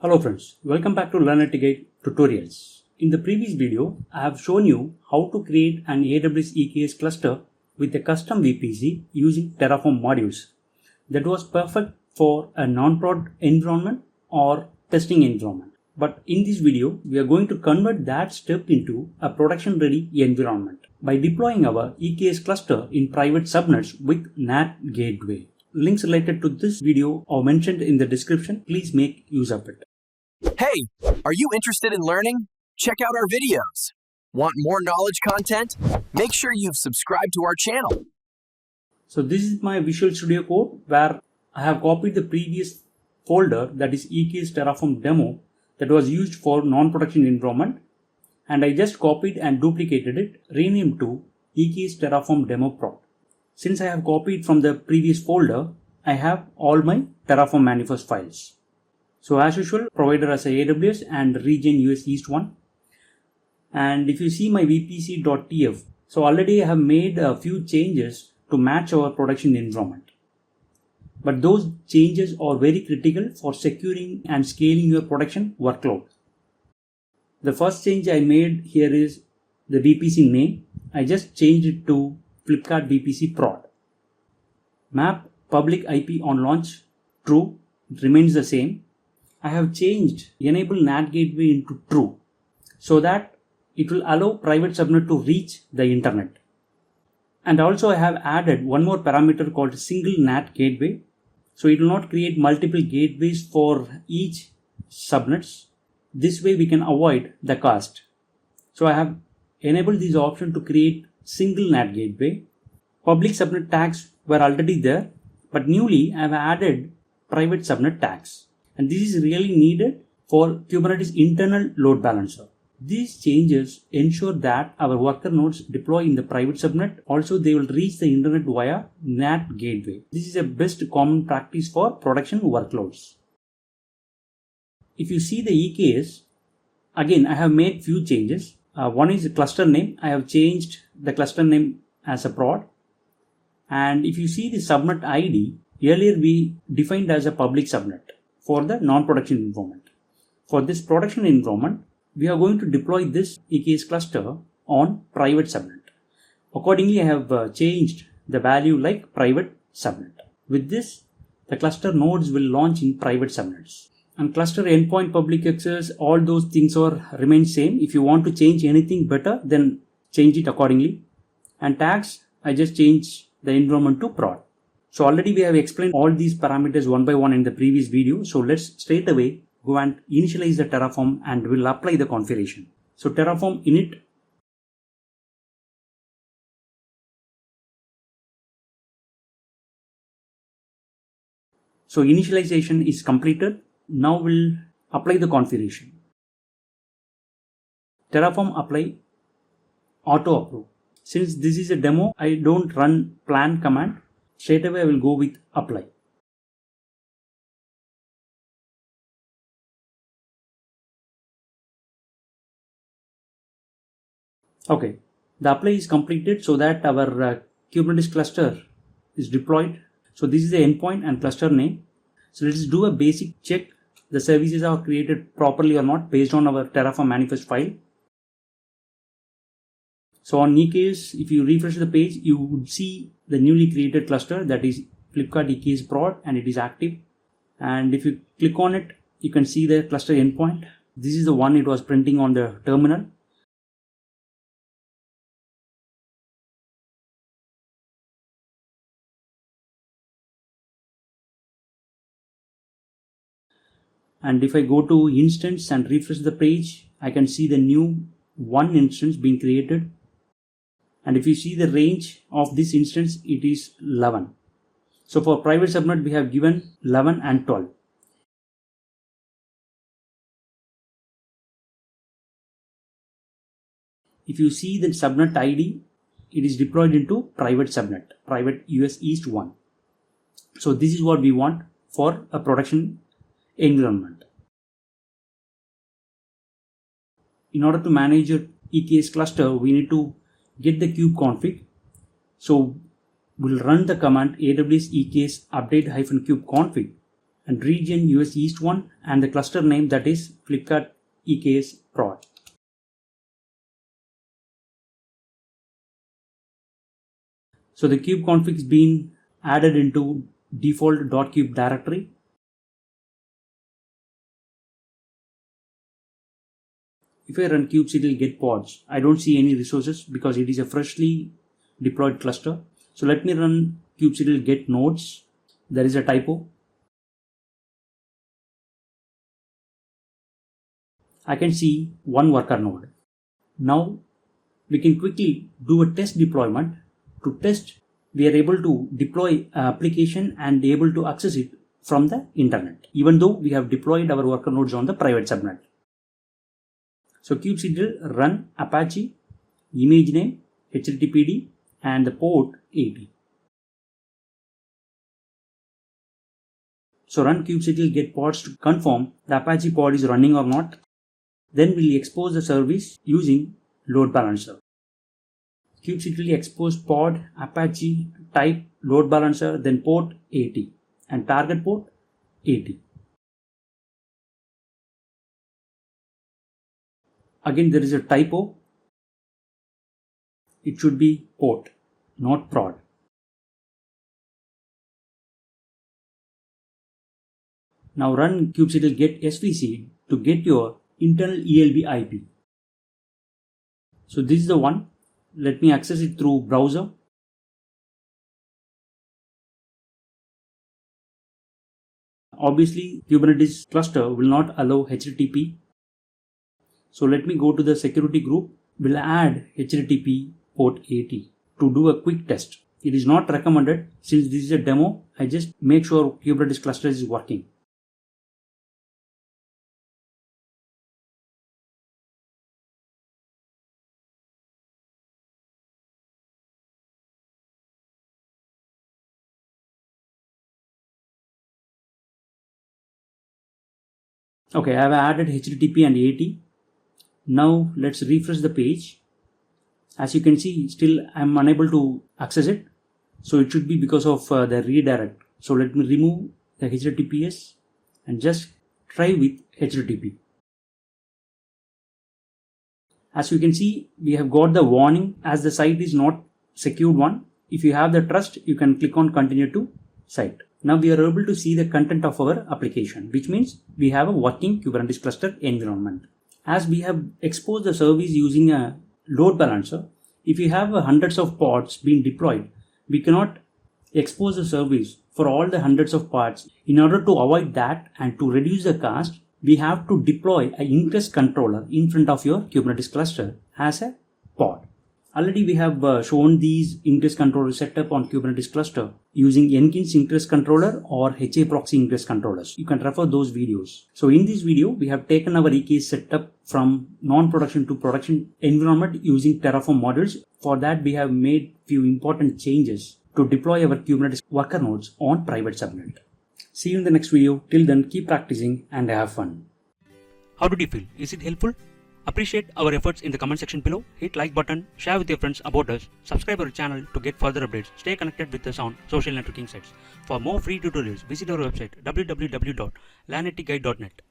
Hello friends, welcome back to Learn IT Guide tutorials. In the previous video, I have shown you how to create an AWS EKS cluster with a custom VPC using Terraform modules. That was perfect for a non-prod environment or testing environment. But in this video, we are going to convert that step into a production-ready environment by deploying our EKS cluster in private subnets with NAT gateway. Links related to this video are mentioned in the description. Please make use of it. Hey, are you interested in learning? Check out our videos. Want more knowledge content? Make sure you've subscribed to our channel. So this is my Visual Studio Code where I have copied the previous folder, that is EKS Terraform demo, that was used for non-production environment, and I just copied and duplicated it, renamed to EKS Terraform demo prod. Since I have copied from the previous folder, I have all my Terraform manifest files. So as usual, provider as AWS and region US East 1. And if you see my vpc.tf, so already I have made a few changes to match our production environment. But those changes are very critical for securing and scaling your production workload. The first change I made here is the VPC name. I just changed it to Flipkart VPC prod. Map public IP on launch true, it remains the same. I have changed enable NAT gateway into true so that it will allow private subnet to reach the internet. And also I have added one more parameter called single NAT gateway. So it will not create multiple gateways for each subnets. This way we can avoid the cost. So I have enabled this option to create single NAT gateway. Public subnet tags were already there, but newly I have added private subnet tags. And this is really needed for Kubernetes internal load balancer. These changes ensure that our worker nodes deploy in the private subnet. Also, they will reach the internet via NAT gateway. This is a best common practice for production workloads. If you see the EKS, again, I have made few changes. One is the cluster name. I have changed the cluster name as a prod. And if you see the subnet ID, earlier we defined as a public subnet for the non-production environment. For this production environment, we are going to deploy this EKS cluster on private subnet. Accordingly, I have changed the value like private subnet. With this, the cluster nodes will launch in private subnets. And cluster endpoint public access, all those things remain same. If you want to change anything better, then change it accordingly. And tags, I just change the environment to prod. So already we have explained all these parameters one by one in the previous video. So let's straight away go and initialize the Terraform and we'll apply the configuration. So Terraform init. So initialization is completed. Now we'll apply the configuration. Terraform apply auto approve. Since this is a demo, I don't run plan command. Straight away I will go with apply. Okay, the apply is completed so that our Kubernetes cluster is deployed. So this is the endpoint and cluster name. So let's do a basic check. The services are created properly or not based on our Terraform manifest file. So on EKS, if you refresh the page, you would see the newly created cluster, that is Flipkart EKS prod, and it is active. And if you click on it, you can see the cluster endpoint. This is the one it was printing on the terminal. And if I go to instance and refresh the page, I can see the new one instance being created. And if you see the range of this instance, it is 11. So for private subnet, we have given 11 and 12. If you see the subnet ID, it is deployed into private subnet, private US East 1. So this is what we want for a production environment. In order to manage your EKS cluster, we need to get the kube config. So we'll run the command AWS EKS update -kube config and region US East 1 and the cluster name that is Flipkart EKS prod. So the kube config is being added into default .kube directory. If I run kubectl get pods, I don't see any resources because it is a freshly deployed cluster. So let me run kubectl get nodes. There is a typo. I can see one worker node. Now we can quickly do a test deployment. To test, we are able to deploy an application and able to access it from the internet, even though we have deployed our worker nodes on the private subnet. So kubectl run Apache, image name, HTTPD and the port 80. So run kubectl get pods to confirm the Apache pod is running or not. Then we'll expose the service using LoadBalancer. Kubectl expose pod Apache type LoadBalancer, then port 80 and target port 80. Again there is a typo. It should be port, not prod. Now run kubectl get svc to get your internal ELB IP. So this is the one. Let me access it through browser. Obviously, Kubernetes cluster will not allow HTTP. So let me go to the security group. We'll add HTTP port 80 to do a quick test. It is not recommended since this is a demo. I just make sure Kubernetes cluster is working. Okay, I have added HTTP and 80. Now let's refresh the page. As you can see, still I am unable to access it. So it should be because of the redirect. So let me remove the HTTPS and just try with HTTP. As you can see, we have got the warning as the site is not secured one. If you have the trust, you can click on continue to site. Now we are able to see the content of our application, which means we have a working Kubernetes cluster environment. As we have exposed the service using a load balancer, if you have hundreds of pods being deployed, we cannot expose the service for all the hundreds of pods. In order to avoid that and to reduce the cost, we have to deploy an Ingress controller in front of your Kubernetes cluster as a pod. Already we have shown these Ingress controller setup on Kubernetes cluster using Nginx Ingress controller or HA proxy Ingress controllers. You can refer those videos. So in this video, we have taken our EKS setup from non-production to production environment using Terraform modules. For that, we have made few important changes to deploy our Kubernetes worker nodes on private subnet. See you in the next video. Till then, keep practicing and have fun. How did you feel? Is it helpful? Appreciate our efforts in the comment section below. Hit like button, share with your friends about us, subscribe our channel to get further updates. Stay connected with us on social networking sites. For more free tutorials, visit our website www.lanetguide.net.